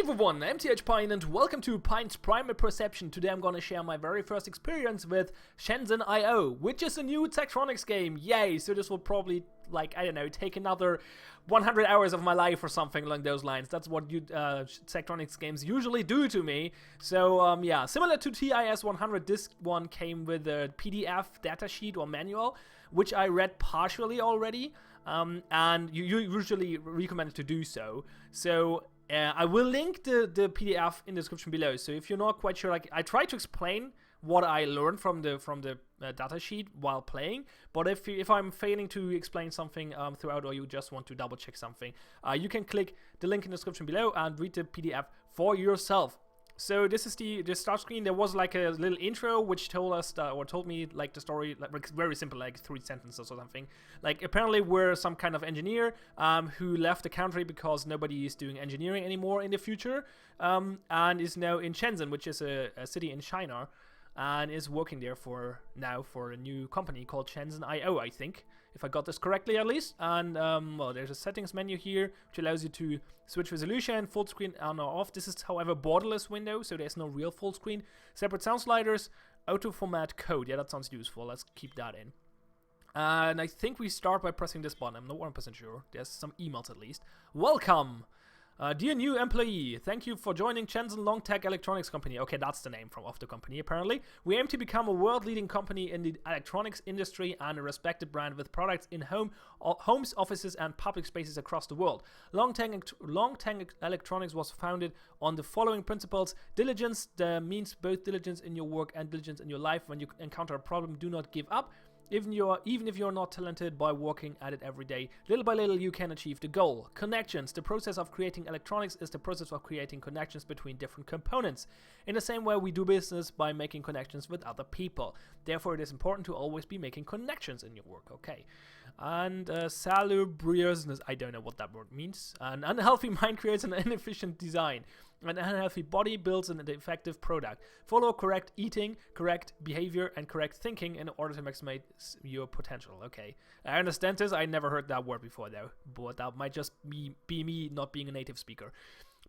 everyone, MTH Pion and welcome to Pion's Primal Perception. Today I'm gonna share my very first experience with SHENZHEN I, which is a new Tektronix game. Yay! So this will probably, like, I don't know, take another 100 hours of my life or something along those lines. That's what Tektronix games usually do to me. So yeah, similar to TIS 100, this one came with a PDF datasheet or manual, which I read partially already, and you usually recommend to do so. So I will link the PDF in the description below. So if you're not quite sure, like, I try to explain what I learned from the datasheet while playing. But if I'm failing to explain something throughout, or you just want to double check something, you can click the link in the description below and read the PDF for yourself. So this is the start screen. There was like a little intro which told us or told me like the story, like very simple, like 3 sentences or something. Like, apparently we're some kind of engineer who left the country because nobody is doing engineering anymore in the future, and is now in Shenzhen, which is a city in China, and is working there for a new company called SHENZHEN I think, if I got this correctly at least. And well, there's a settings menu here which allows you to switch resolution, full screen on or off. This is, however, borderless window, so there's no real full screen. Separate sound sliders, auto format code. Yeah, that sounds useful. Let's keep that in. And I think we start by pressing this button. I'm not 100% sure. There's some emails at least. Welcome! Dear new employee, thank you for joining SHENZHEN Longtech Electronics Company. Okay, that's the name of the company, apparently. We aim to become a world-leading company in the electronics industry and a respected brand with products in homes, offices, and public spaces across the world. Longtech Electronics was founded on the following principles. Diligence means both diligence in your work and diligence in your life. When you encounter a problem, do not give up. Even if you're not talented, by working at it every day, little by little you can achieve the goal. Connections. The process of creating electronics is the process of creating connections between different components. In the same way, we do business by making connections with other people. Therefore, it is important to always be making connections in your work. Okay. And salubriousness, I don't know what that word means. An unhealthy mind creates an inefficient design. An unhealthy body builds an effective product. Follow correct eating, correct behavior, and correct thinking in order to maximize your potential. Okay, I understand this. I never heard that word before though, but that might just be me not being a native speaker.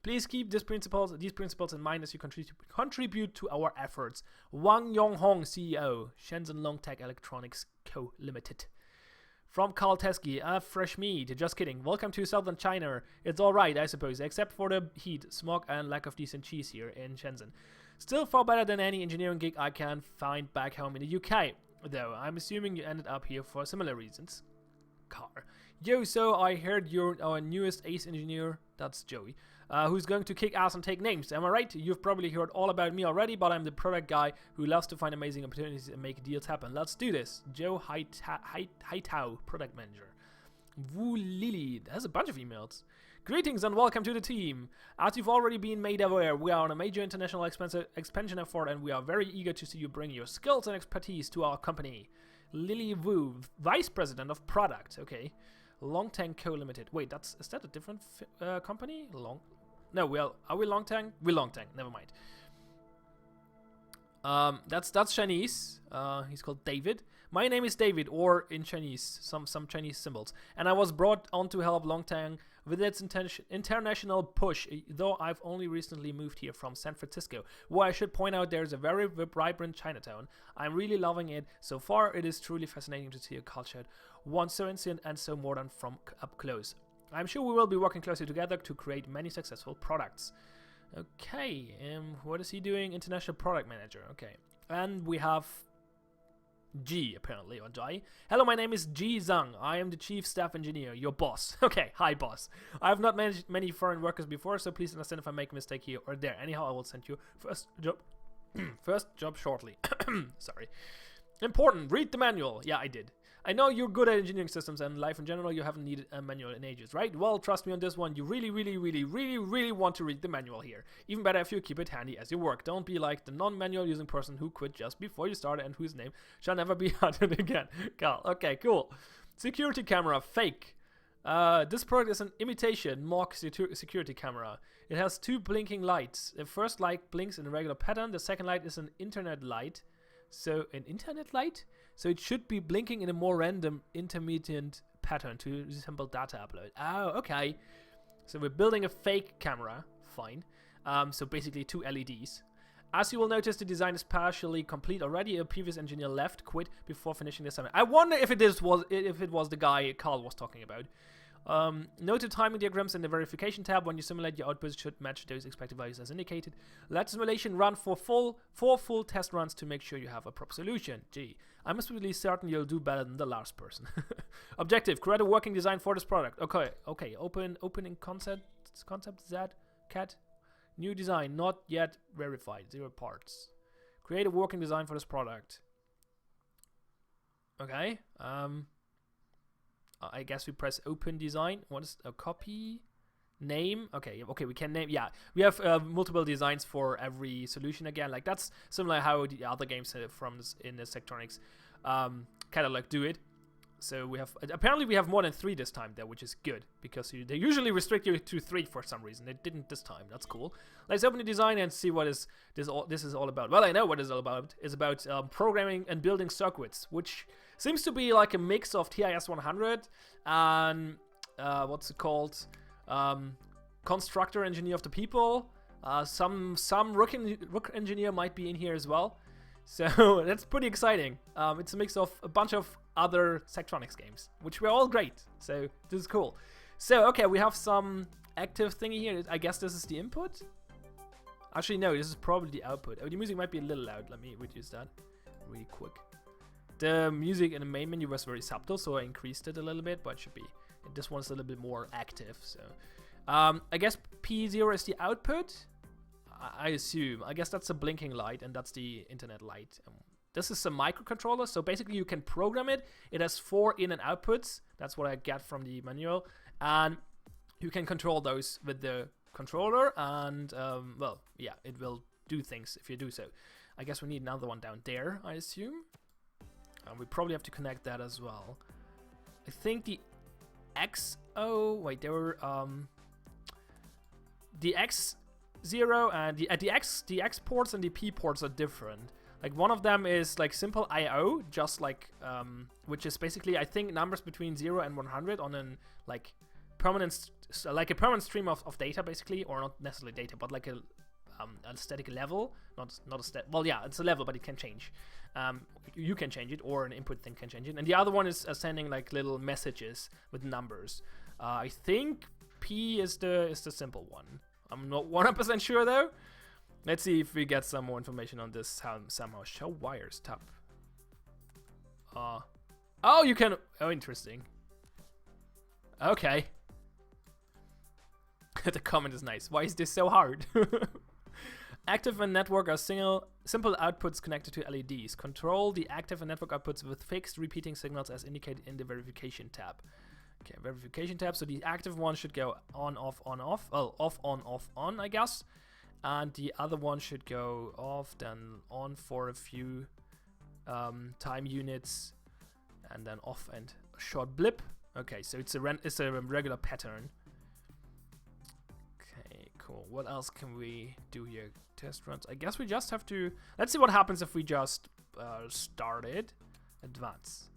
Please keep these principles in mind as you contribute to our efforts. Wang Yonghong, CEO, SHENZHEN Longtech Electronics Co. Limited. From Carl Teskey, fresh meat. Just kidding. Welcome to southern China. It's alright, I suppose, except for the heat, smog, and lack of decent cheese here in Shenzhen. Still far better than any engineering gig I can find back home in the UK. Though, I'm assuming you ended up here for similar reasons. Car. Yo, so I heard you're our newest ace engineer. That's Joey. Who's going to kick ass and take names. Am I right? You've probably heard all about me already, but I'm the product guy who loves to find amazing opportunities and make deals happen. Let's do this. Joe Haitao, product manager. Wu Lili. There's a bunch of emails. Greetings and welcome to the team. As you've already been made aware, we are on a major international expansion effort, and we are very eager to see you bring your skills and expertise to our company. Lily Wu, Vice President of Product. Okay. Longtang Co. Limited. Wait, is that a different company? No, are we Longtang? We Longtang. Never mind. That's Chinese. He's called David. My name is David, or in Chinese, some Chinese symbols. And I was brought on to help Longtang with its international push, though I've only recently moved here from San Francisco, where I should point out there's a very vibrant Chinatown. I'm really loving it. So far, it is truly fascinating to see a culture once so ancient and so modern from up close. I'm sure we will be working closely together to create many successful products. Okay, what is he doing? International Product Manager. Okay, and we have G, apparently, or Jai. Hello, my name is Ji Zhang. I am the Chief Staff Engineer, your boss. Okay, hi, boss. I have not managed many foreign workers before, so please understand if I make a mistake here or there. Anyhow, I will send you first job shortly. Sorry. Important, read the manual. Yeah, I did. I know you're good at engineering systems and life in general. You haven't needed a manual in ages, right? Well, trust me on this one. You really want to read the manual here. Even better if you keep it handy as you work. Don't be like the non-manual using person who quit just before you started and whose name shall never be uttered again. Carl. Okay, cool. Security camera, fake. This product is an imitation mock security camera. It has 2 blinking lights. The first light blinks in a regular pattern. The second light is an internet light. So, an internet light? So it should be blinking in a more random intermittent pattern to resemble data upload. Oh, okay. So we're building a fake camera. fine. So basically 2 LEDs. As you will notice, the design is partially complete already. A previous engineer left, quit before finishing the assignment. I wonder if it was the guy Carl was talking about. Note the timing diagrams in the verification tab. When you simulate, your outputs should match those expected values as indicated. Let the simulation run for four full test runs to make sure you have a proper solution. Gee, I'm absolutely certain you'll do better than the last person. Objective: create a working design for this product. Okay. Opening concept Z cat. New design not yet verified. 0 parts. Create a working design for this product. Okay. I guess we press open design. What is a copy? Name. Okay, we can name. Yeah, we have multiple designs for every solution again. Like that's similar how the other games from in the Sectronics kind of like do it. So we have apparently we have more than 3 this time there, which is good because they usually restrict you to 3 for some reason. They didn't this time. That's cool. Let's open the design and see what this is all about. Well, I know what it's all about. It's about programming and building circuits, which seems to be like a mix of TIS 100 and what's it called? Constructor Engineer of the People. Some rook engineer might be in here as well. So that's pretty exciting. It's a mix of a bunch of other Sectronics games, which were all great. So this is cool. So okay, we have some active thingy here. I guess this is the input. Actually, no, this is probably the output. Oh, the music might be a little loud. Let me reduce that really quick. The music in the main menu was very subtle, so I increased it a little bit, but it should be. This one's a little bit more active. So I guess P0 is the output. I assume. I guess that's a blinking light, and that's the internet light. This is a microcontroller, so basically you can program it. It has 4 in and outputs. That's what I get from the manual. And you can control those with the controller, and, well, yeah, it will do things if you do so. I guess we need another one down there, I assume. We probably have to connect that as well. I think the XO... Wait, there were... the X0 and the X ports and the P ports are different. Like one of them is like simple I/O, just like which is basically I think numbers between 0 and 100 on an like permanent stream of data basically, or not necessarily data, but like a static level, not a stat. Well, yeah, it's a level, but it can change. You can change it, or an input thing can change it. And the other one is sending like little messages with numbers. I think P is the simple one. I'm not 100% sure though. Let's see if we get some more information on this somehow. Show wires tab. Oh, you can. Oh, interesting. Okay. The comment is nice. Why is this so hard? Active and network are simple outputs connected to LEDs. Control the active and network outputs with fixed repeating signals as indicated in the verification tab. Okay, verification tab. So the active one should go on, off, on, off. Well, off, on, I guess. And the other one should go off, then on for a few time units, and then off and a short blip. Okay, so it's a regular pattern. Okay, cool. What else can we do here? Test runs. I guess we just have to. Let's see what happens if we just start it. Advance.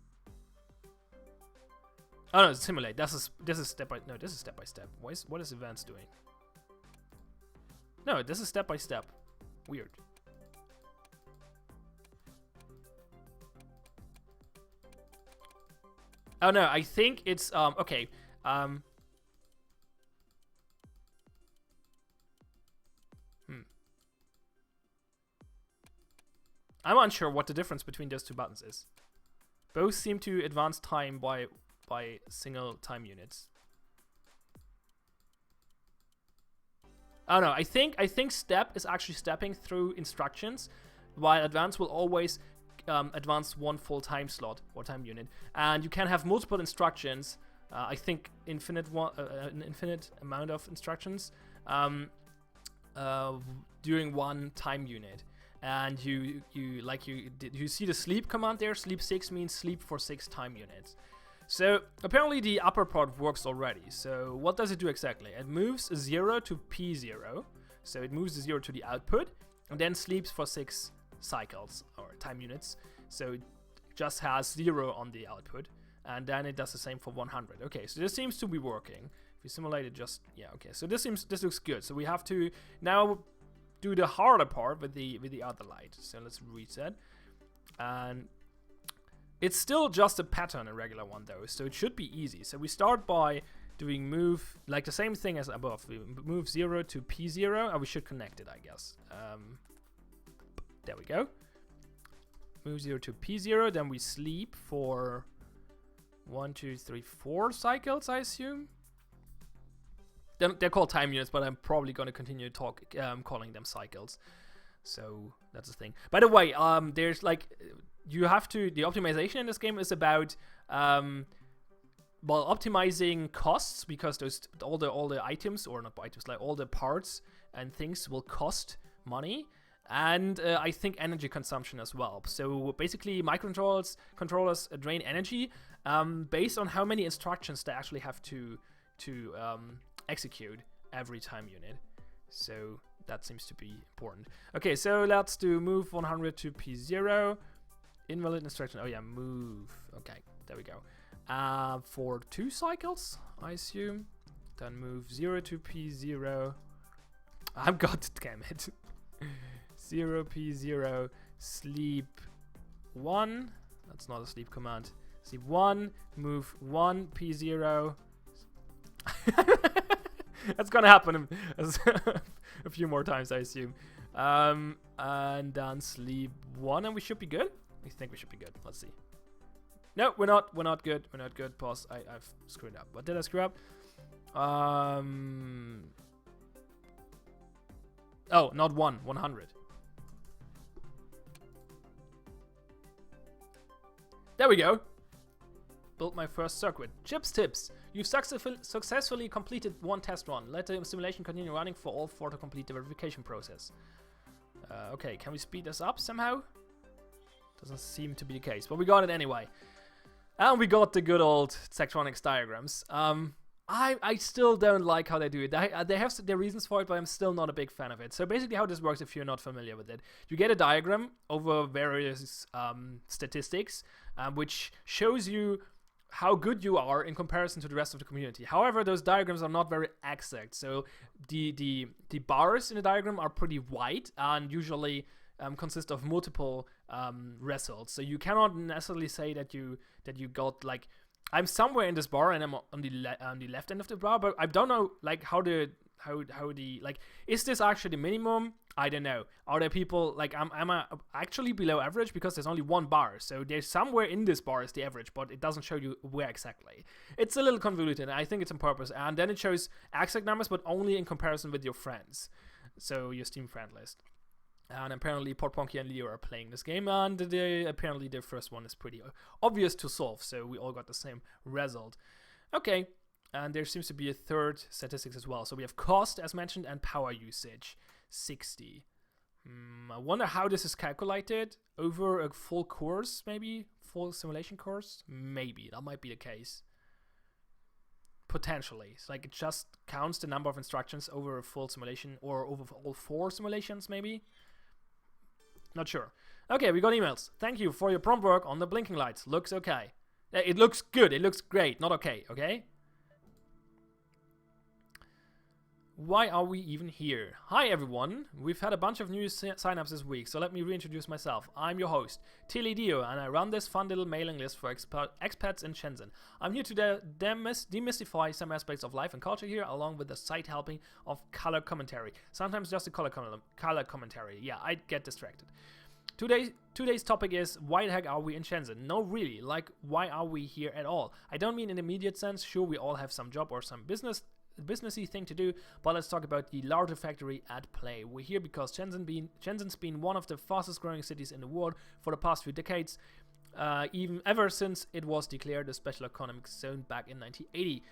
Oh no, simulate. This is step by. No, this is step by step. What is advance doing? No, this is step by step. Weird. Oh no, I think it's okay. I'm unsure what the difference between those two buttons is. Both seem to advance time by single time units. Oh no, I think step is actually stepping through instructions, while advance will always advance one full time slot or time unit, and you can have multiple instructions. I think an infinite amount of instructions during one time unit. And you see the sleep command there. Sleep 6 means sleep for 6 time units. So apparently the upper part works already. So what does it do exactly? It moves 0 to P0. So it moves the 0 to the output and then sleeps for 6 cycles or time units. So it just has 0 on the output, and then it does the same for 100. Okay, so this seems to be working. If we simulate it, just yeah, okay. So this looks good. So we have to now do the harder part with the other light. So let's reset, and it's still just a pattern, a regular one though. So it should be easy. So we start by doing move, like the same thing as above. We move 0 to P0, and we should connect it, I guess. There we go. Move 0 to P0, then we sleep for 1, 2, 3, 4 cycles, I assume. They're called time units, but I'm probably going to continue calling them cycles. So that's the thing. By the way, there's like, you have to, the optimization in this game is about well, optimizing costs, because all the items, or not items, like all the parts and things will cost money, and I think energy consumption as well. So basically, controllers drain energy based on how many instructions they actually have to execute every time unit. So that seems to be important. Okay, so let's do move 100 to P0. Invalid instruction. Oh yeah, move. Okay, there we go. For 2 cycles, I assume. Then move 0 to P0. I've got it, damn it. 0 P0, sleep 1. That's not a sleep command. Sleep 1, move 1 P0. That's gonna happen a few more times, I assume. And then sleep 1, and we should be good. I think we should be good. Let's see. No, we're not. We're not good. We're not good. Pause. I've screwed up. What did I screw up? Oh, not 100. There we go. Built my first circuit. Chips tips. You've successfully completed 1 test run. Let the simulation continue running for all 4 to complete the verification process. Okay, can we speed this up somehow? Doesn't seem to be the case, but we got it anyway. And we got the good old Tektronics diagrams. I still don't like how they do it. They have their reasons for it, but I'm still not a big fan of it. So basically how this works, if you're not familiar with it, you get a diagram over various statistics, which shows you how good you are in comparison to the rest of the community. However, those diagrams are not very exact. So the bars in the diagram are pretty wide and usually consist of multiple results. So you cannot necessarily say that you got, like, I'm somewhere in this bar and I'm on the left end of the bar, but I don't know like how the like, is this actually the minimum? I don't know. Are there people like I'm actually below average because there's only 1 bar, so there's somewhere in this bar is the average, but it doesn't show you where exactly. It's a little convoluted, and I think it's on purpose. And then it shows exact numbers, but only in comparison with your friends, so your Steam friend list. And apparently Podponky and Leo are playing this game, and apparently the first one is pretty obvious to solve, so we all got the same result. Okay, and there seems to be a third statistics as well. So we have cost, as mentioned, and power usage, 60. I wonder how this is calculated. Over a full course, maybe? Full simulation course? Maybe, that might be the case. Potentially. It's like it just counts the number of instructions over a full simulation, or over all 4 simulations, maybe? Not sure. Okay, we got emails. Thank you for your prompt work on the blinking lights. Looks okay. It looks good. It looks great. Not okay, okay? Why are we even here? Hi everyone. We've had a bunch of new signups this week, so let me reintroduce myself. I'm your host, Tilly Dio, and I run this fun little mailing list for expats in Shenzhen. I'm here to demystify some aspects of life and culture here, along with the side helping of color commentary. Sometimes just a color commentary. Yeah, I get distracted. Today's topic is, why the heck are we in Shenzhen? No, really, like, why are we here at all? I don't mean in the immediate sense. Sure, we all have some job or some businessy thing to do, but let's talk about the larger factory at play. We're here because Shenzhen's been one of the fastest growing cities in the world for the past few decades, even ever since it was declared a special economic zone back in 1980.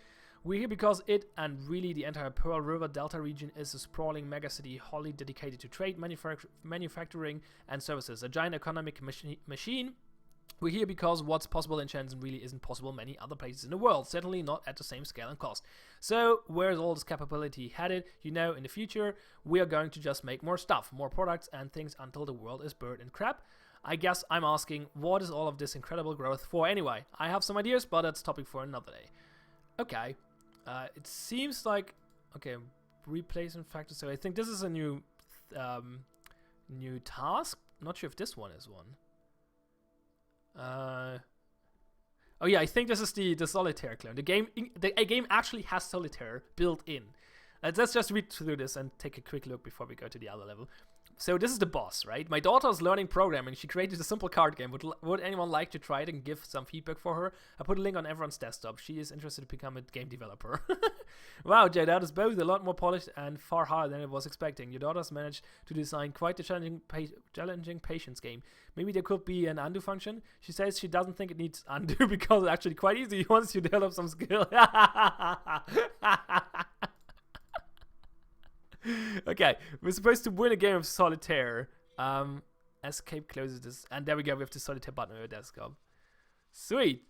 We're here because it, and really the entire Pearl River Delta region, is a sprawling megacity wholly dedicated to trade, manufacturing and services, a giant economic machine. We're here because what's possible in Shenzhen really isn't possible many other places in the world, certainly not at the same scale and cost. So where's all this capability headed? You know, in the future, we are going to just make more stuff, more products and things until the world is bird and crap. I guess I'm asking, what is all of this incredible growth for anyway? I have some ideas, but that's a topic for another day. Okay. It seems like, okay, replacement factor. So I think this is a new new task. Not sure if this one is one. Oh yeah, I think this is the solitaire clone. The game actually has solitaire built in. Let's just read through this and take a quick look before we go to the other level. So this is the boss, right? My daughter is learning programming. She created a simple card game. Would anyone like to try it and give some feedback for her? I put a link on everyone's desktop. She is interested to become a game developer. Wow, Jay, that is both a lot more polished and far harder than I was expecting. Your daughter's managed to design quite a challenging patience game. Maybe there could be an undo function. She says she doesn't think it needs undo because it's actually quite easy once you develop some skill. Okay, we're supposed to win a game of solitaire. Escape closes this, and there we go. We have the solitaire button on our desktop. Sweet.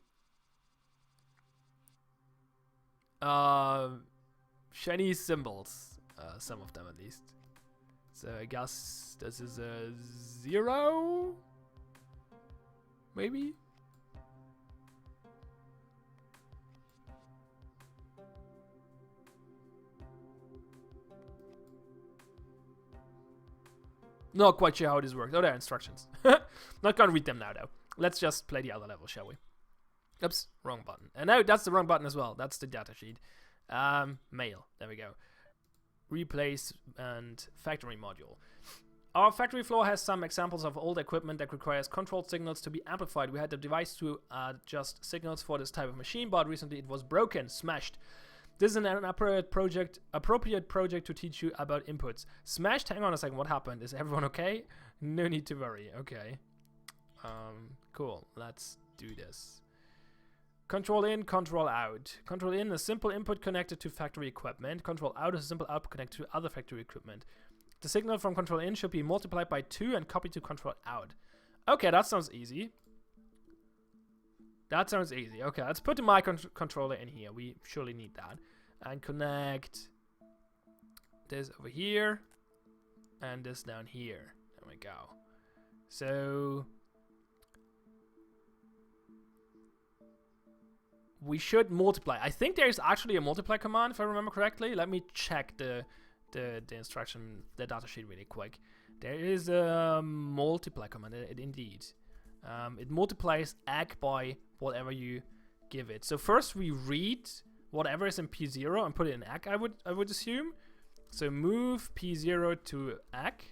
Chinese symbols, some of them at least. So I guess this is a 0, maybe. Not quite sure how this works. Oh, there are instructions. Not gonna read them now, though. Let's just play the other level, shall we? Oops, wrong button. And no, that's the wrong button as well. That's the data sheet. Mail. There we go. Replace and factory module. Our factory floor has some examples of old equipment that requires control signals to be amplified. We had the device to adjust signals for this type of machine, but recently it was broken, smashed. This is an appropriate project to teach you about inputs. Smashed? Hang on a second, what happened? Is everyone okay? No need to worry, okay. Cool, let's do this. Control in, control out. Control in, a simple input connected to factory equipment. Control out is a simple output connected to other factory equipment. The signal from control in should be multiplied by 2 and copied to control out. Okay, that sounds easy. That sounds easy. Okay, let's put the microcontroller in here. We surely need that. And connect this over here. And this down here. There we go. So we should multiply. I think there is actually a multiply command, if I remember correctly. Let me check the instruction, the datasheet really quick. There is a multiply command, indeed. It multiplies egg by whatever you give it. So first we read whatever is in P0 and put it in egg, I would assume. So move P0 to egg,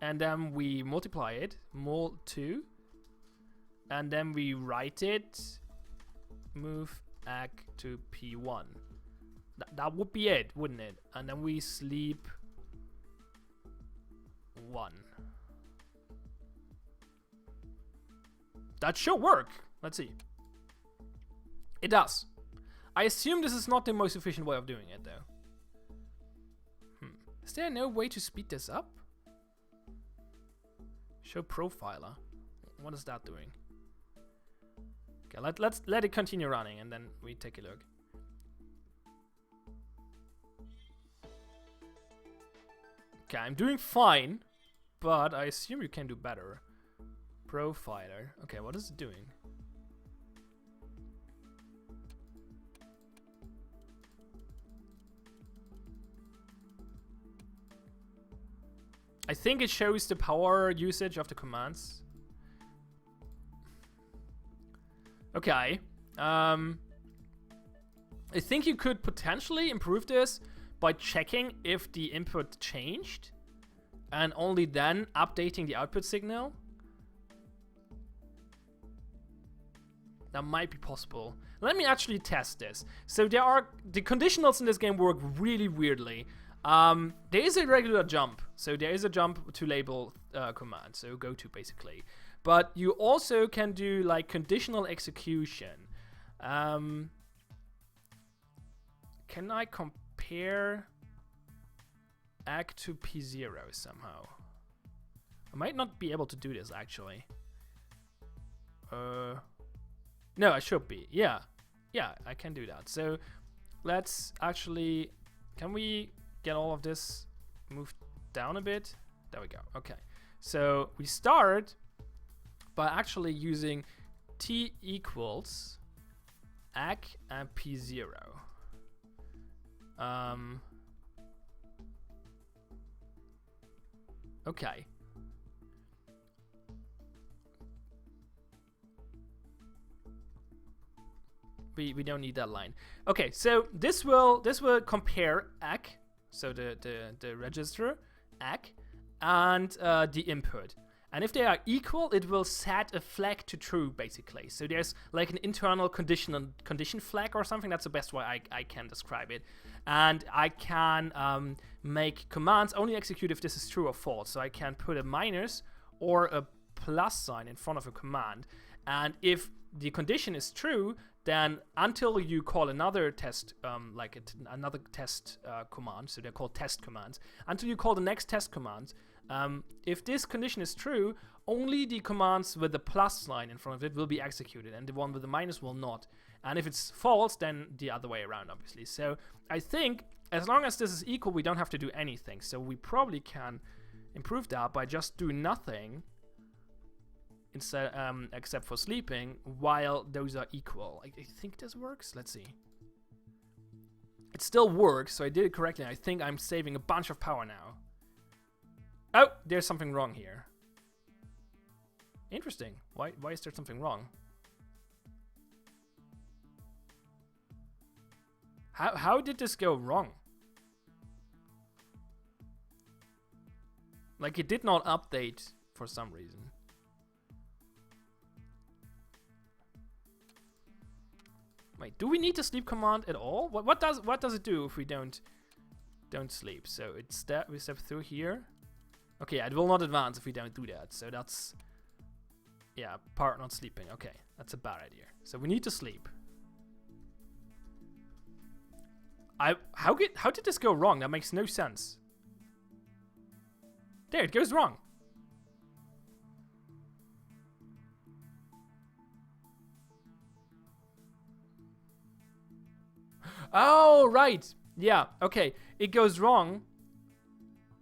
and then we multiply it, mul2, and then we write it, move egg to P1. That would be it, wouldn't it? And then we sleep 1. That should work. Let's see. It does. I assume this is not the most efficient way of doing it, though. Is there no way to speed this up? Show profiler. What is that doing? Okay, let's let it continue running, and then we take a look. Okay, I'm doing fine, but I assume you can do better. Profiler. Okay, what is it doing? I think it shows the power usage of the commands. Okay. I think you could potentially improve this by checking if the input changed and only then updating the output signal. That might be possible. Let me actually test this. So the conditionals in this game work really weirdly. There is a regular jump. So there is a jump to label command. So go to basically. But you also can do like conditional execution. Can I compare egg to P0 somehow? I might not be able to do this actually. No, I should be. Yeah, I can do that. So let's actually, can we get all of this moved down a bit? There we go. Okay, so we start by actually using t equals egg and P0. Okay. We don't need that line. Okay, so this will compare ACK, so the register ACK, and the input. And if they are equal, it will set a flag to true, basically. So there's like an internal condition flag or something. That's the best way I can describe it. And I can make commands only execute if this is true or false. So I can put a minus or a plus sign in front of a command. And if the condition is true, then until you call another test, another test command, so they're called test commands, until you call the next test command, if this condition is true, only the commands with the plus sign in front of it will be executed, and the one with the minus will not. And if it's false, then the other way around, obviously. So I think as long as this is equal, we don't have to do anything. So we probably can improve that by just doing nothing, instead, except for sleeping, while those are equal. I think this works. Let's see. It still works, so I did it correctly. I think I'm saving a bunch of power now. Oh, there's something wrong here. Interesting. Why is there something wrong? How did this go wrong? Like, it did not update for some reason. Wait, do we need the sleep command at all? What does it do if we don't sleep? So we step through here. Okay, it will not advance if we don't do that. So that's, yeah, part not sleeping. Okay, that's a bad idea. So we need to sleep. How did this go wrong? That makes no sense. There, it goes wrong. Oh, right. Yeah, okay. It goes wrong.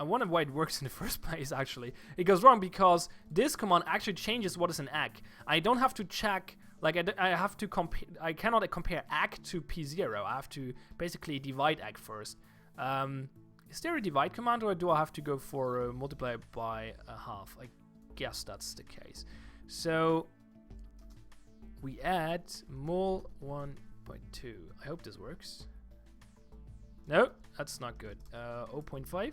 I wonder why it works in the first place, actually. It goes wrong because this command actually changes what is an ACK. I don't have to check, like, I have to compare, I cannot compare ACK to P0. I have to basically divide ACK first. Is there a divide command, or do I have to go for multiply by a half? I guess that's the case. So we add mul 1.2. I hope this works. No, that's not good. 0.5?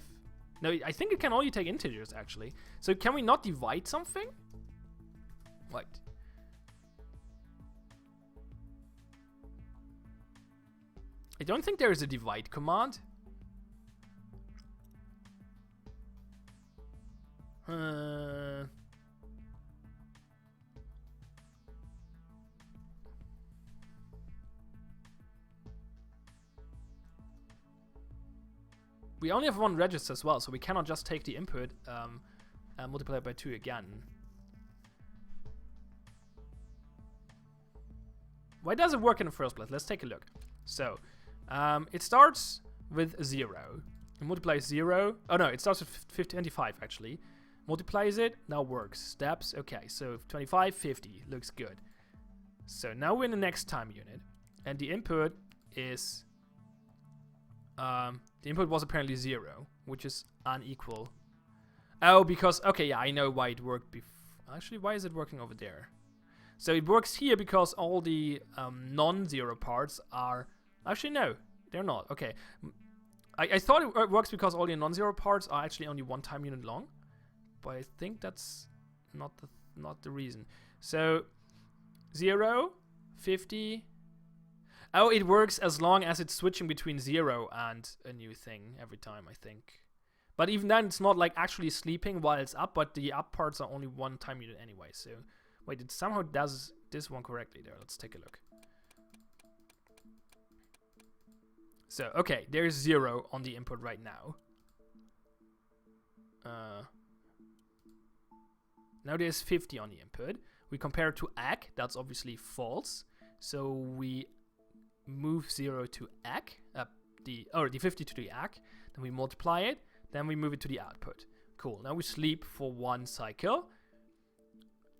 No, I think it can only take integers, actually. So can we not divide something? What? I don't think there is a divide command. We only have one register as well, so we cannot just take the input and multiply it by 2 again. Why does it work in the first place? Let's take a look. So, it starts with 0. It multiplies 0. Oh no, it starts with 25 actually. Multiplies it, now works. Steps, okay, so 25, 50, looks good. So now we're in the next time unit, and the input is... the input was apparently 0, which is unequal. Oh, because... Okay, yeah, I know why it worked before. Actually, why is it working over there? So it works here because all the non-zero parts are... Actually, no, they're not. Okay. I thought it works because all the non-zero parts are actually only one time unit long. But I think that's not the reason. So, 0, 50... Oh, it works as long as it's switching between 0 and a new thing every time, I think. But even then, it's not like actually sleeping while it's up, but the up parts are only one time unit anyway. So, wait, it somehow does this one correctly there. Let's take a look. So, okay, there's 0 on the input right now. Now there's 50 on the input. We compare it to ACK, that's obviously false. So we move 0 to ACK, the 50 to the ACK, then we multiply it, then we move it to the output. Cool, now we sleep for 1 cycle.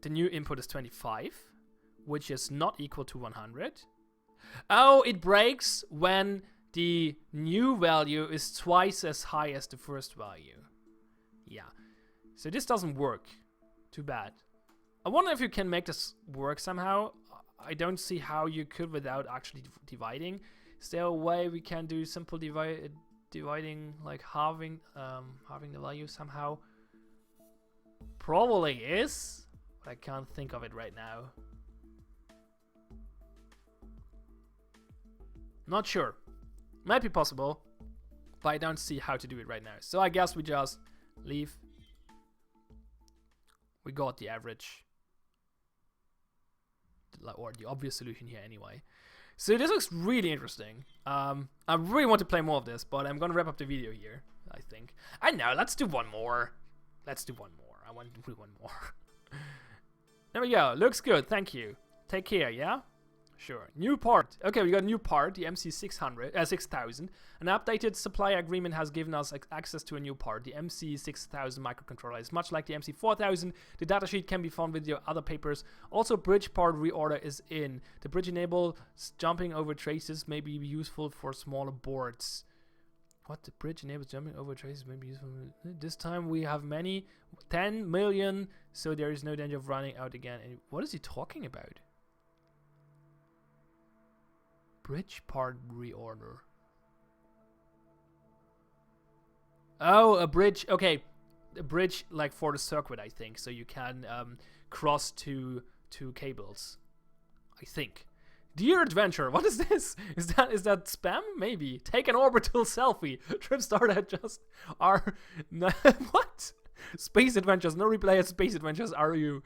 The new input is 25, which is not equal to 100. Oh, it breaks when the new value is twice as high as the first value. Yeah. So this doesn't work. Too bad. I wonder if you can make this work somehow. I don't see how you could without actually dividing. Is there a way we can do simple dividing, like halving the value somehow? Probably is, but I can't think of it right now. Not sure. Might be possible, but I don't see how to do it right now. So I guess we just leave. We got the average, or the obvious solution here anyway. So this looks really interesting. I really want to play more of this, but I'm gonna wrap up the video here, I think. I know, let's do one more. Let's do one more. I want to do one more. There we go. Looks good. Thank you. Take care, yeah? Sure. New part. Okay, we got a new part, the MC6000. An updated supply agreement has given us access to a new part, the MC6000 microcontroller. It's much like the MC4000. The datasheet can be found with your other papers. Also, bridge part reorder is in. The bridge enables jumping over traces may be useful for smaller boards. What? The bridge enables jumping over traces may be useful. This time we have 10 million, so there is no danger of running out again. And what is he talking about? Bridge part reorder. Oh, a bridge. Okay, a bridge like for the circuit, I think, so you can cross two cables. I think. Dear adventure, what is this? Is that spam? Maybe. Take an orbital selfie. Trip started just are what? Space adventures, no replay at space adventures, are you?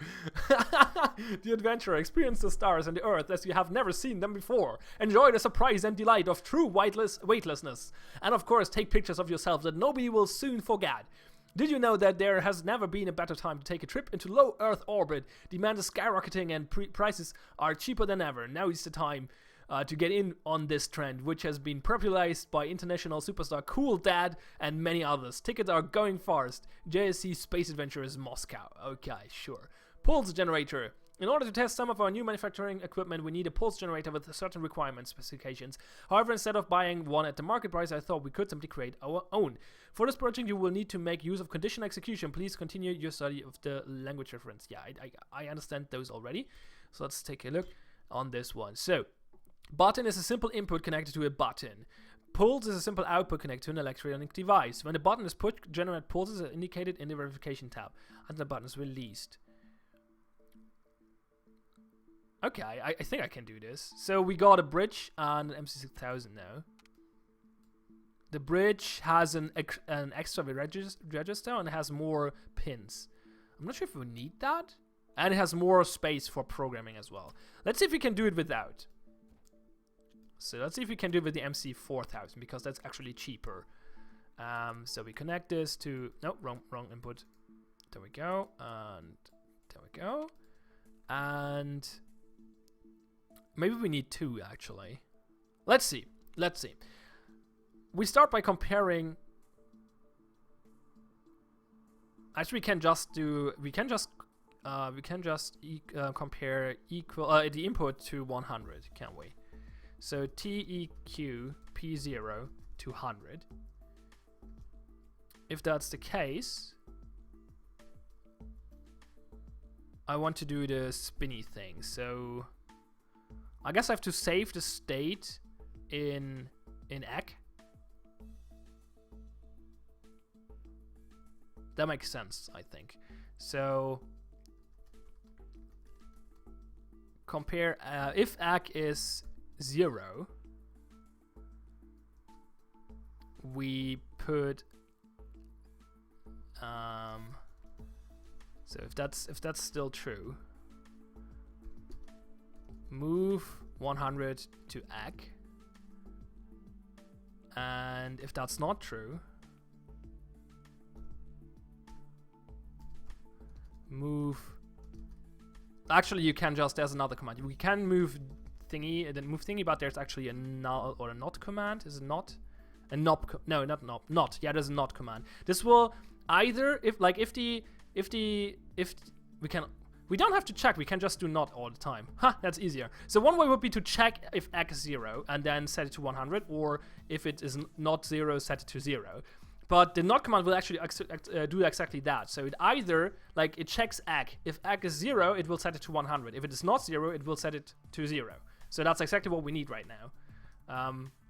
The adventurer, experience the stars and the earth as you have never seen them before. Enjoy the surprise and delight of true weightlessness. And of course, take pictures of yourself that nobody will soon forget. Did you know that there has never been a better time to take a trip into low Earth orbit? Demand is skyrocketing and prices are cheaper than ever. Now is the time to get in on this trend, which has been popularized by international superstar Cool Dad and many others. Tickets are going fast. JSC Space Adventures Moscow. Okay, sure. Pulse generator. In order to test some of our new manufacturing equipment, we need a pulse generator with certain requirements, specifications. However, instead of buying one at the market price, I thought we could simply create our own. For this project, you will need to make use of conditional execution. Please continue your study of the language reference. Yeah, I understand those already. So let's take a look on this one. So, button is a simple input connected to a button. Pulse is a simple output connected to an electronic device. When the button is put, generate pulses are indicated in the verification tab, and the button is released. Okay, I think I can do this. So we got a bridge and an MC6000 now. The bridge has an extra register and it has more pins. I'm not sure if we need that. And it has more space for programming as well. Let's see if we can do it without. So let's see if we can do it with the MC4000 because that's actually cheaper. So we connect this to... No, wrong input. There we go. And there we go. And... maybe we need two, actually. Let's see. Let's see. We start by comparing... actually, we can just do... we can just compare the input to 100, can't we? So TEQ P0 to 100. If that's the case, I want to do the spinny thing. So I guess I have to save the state in EC. That makes sense, I think. So compare if EC is 0, we put so if that's still true, move 100 to EC, and if that's not true, move... actually, you can just... there's another command. We can move thingy, then move thingy, but there's actually a null or a not command. Is it not? A not... no, not. Yeah, there's a not command. This will either... if we can... We don't have to check, we can just do not all the time. Ha, that's easier. So one way would be to check if x is 0 and then set it to 100, or if it is not 0, set it to 0. But the not command will actually do exactly that. So it either, like, it checks egg. If egg is 0, it will set it to 100. If it is not 0, it will set it to 0. So that's exactly what we need right now.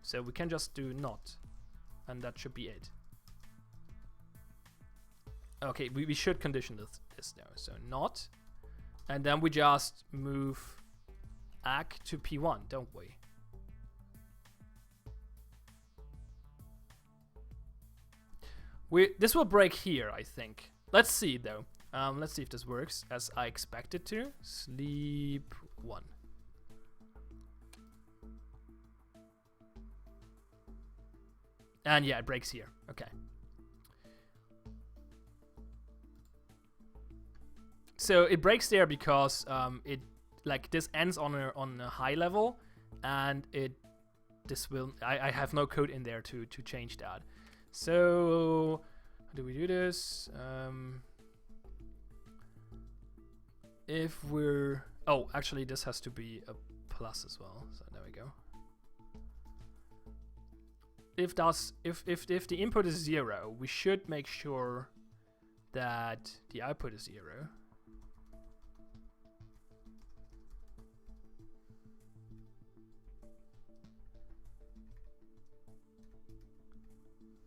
So we can just do not, and that should be it. Okay, we should condition this though. So not, and then we just move egg to P1, don't we? This will break here, I think. Let's see though. Let's see if this works as I expect it to. Sleep 1. And yeah, it breaks here. Okay. So it breaks there because it, like, this ends on a high level, and I have no code in there to change that. So how do we do this? If we're, oh, actually this has to be a plus as well. So there we go. If the input is 0, we should make sure that the output is 0.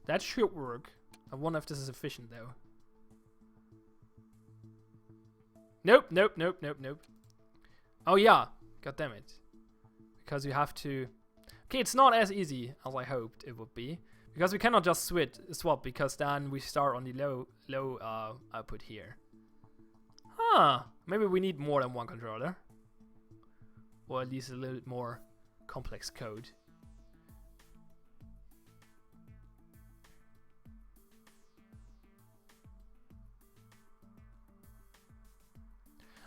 That should work. I wonder if this is efficient though. Nope, nope, nope, nope, nope. Oh yeah, god damn it. Because you have to... Okay, it's not as easy as I hoped it would be. Because we cannot just swap, because then we start on the low output here. Huh, maybe we need more than one controller. Or at least a little bit more complex code.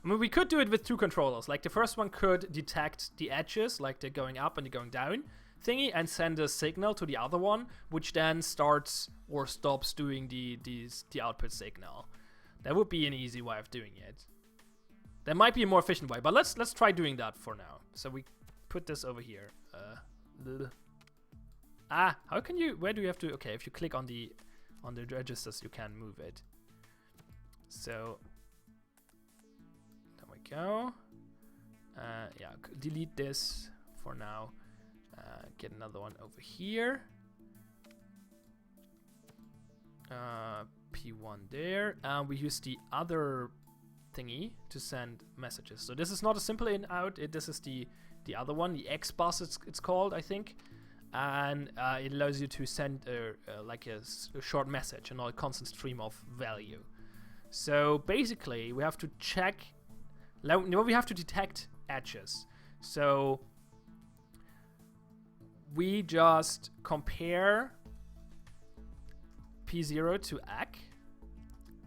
I mean, we could do it with 2 controllers. Like, the first one could detect the edges, like the going up and the going down thingy, and send a signal to the other one, which then starts or stops doing the output signal. That would be an easy way of doing it. There might be a more efficient way, but let's try doing that for now. So we put this over here. How can you? Where do you have to? Okay, if you click on the registers, you can move it. So. Go. Yeah, delete this for now. Get another one over here. P1 there. And we use the other thingy to send messages. So this is not a simple in out. This is the other one, the X bus it's called, I think. And it allows you to send like a short message and not a constant stream of value. So basically, we have to check. No, we have to detect edges. So we just compare P0 to egg.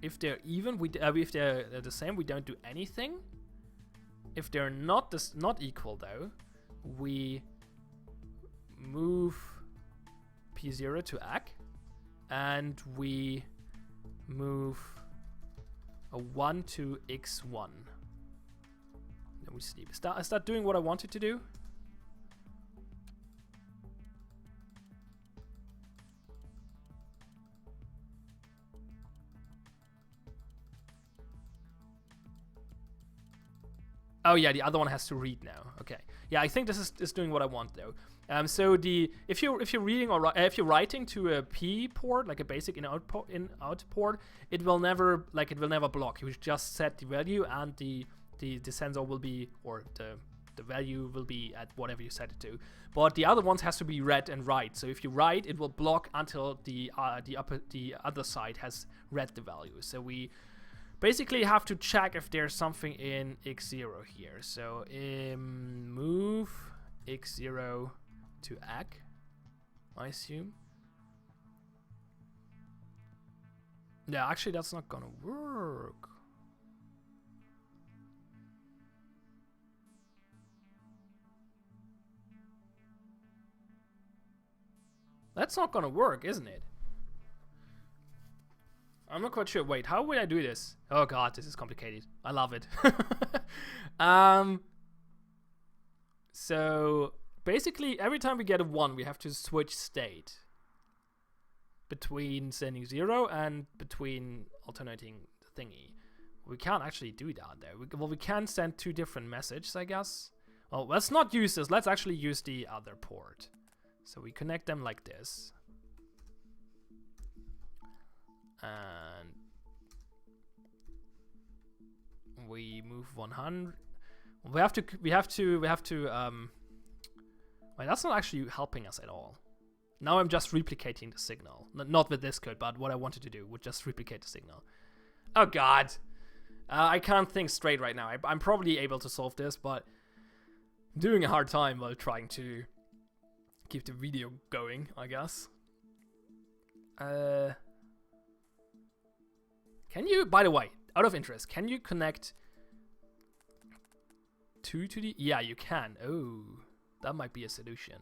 If they're even, if they're the same, we don't do anything. If they're not equal though, we move P0 to egg, and we move a 1 to x1. We sleep. Is that doing what I wanted to do? Oh yeah, the other one has to read now. Okay. Yeah, I think this is doing what I want though. So if you're reading or if you're writing to a P port, like a basic in-out port, it will never block. You just set the value, and the sensor will be, or the value will be at whatever you set it to. But the other ones has to be read and write. So if you write, it will block until the other side has read the value. So we basically have to check if there's something in x0 here. So move x0 to egg, I assume. Yeah, actually that's not gonna work. That's not gonna work, isn't it? I'm not quite sure. Wait, how would I do this? Oh god, this is complicated. I love it. So basically, every time we get a 1, we have to switch state between sending 0 and between alternating the thingy. We can't actually do that there. Well, we can send 2 different messages, I guess. Well, let's not use this. Let's actually use the other port. So we connect them like this. And we move 100. We have to wait, that's not actually helping us at all. Now I'm just replicating the signal. Not with this code, but what I wanted to do would just replicate the signal. Oh god. I can't think straight right now. I'm probably able to solve this, but I'm doing a hard time while trying to keep the video going, I guess. Can you, by the way, out of interest, can you connect 2 to the... Yeah, you can. Oh, that might be a solution.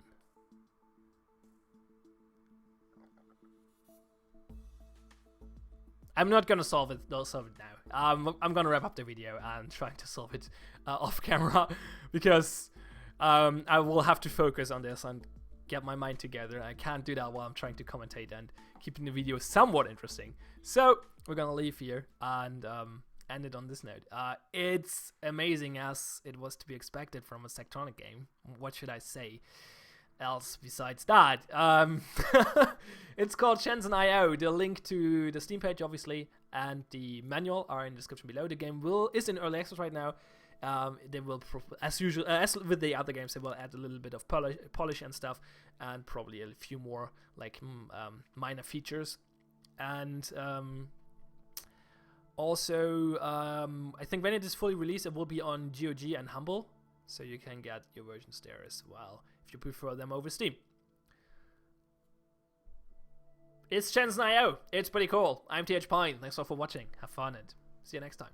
I'm not gonna solve it. I'll solve it now. I'm gonna wrap up the video and try to solve it off camera because I will have to focus on this and get my mind together. I can't do that while I'm trying to commentate and keeping the video somewhat interesting. So we're gonna leave here and end it on this note. It's amazing as it was to be expected from a Sectronic game. What should I say else besides that? It's called SHENZHEN I. The link to the Steam page, obviously, and the manual are in the description below. The game is in early access right now. They will, as usual, as with the other games, they will add a little bit of polish and stuff, and probably a few more like minor features. And also, I think when it is fully released, it will be on GOG and Humble, so you can get your versions there as well if you prefer them over Steam. It's SHENZHEN I. It's pretty cool. I'm TH Pine. Thanks all for watching. Have fun and see you next time.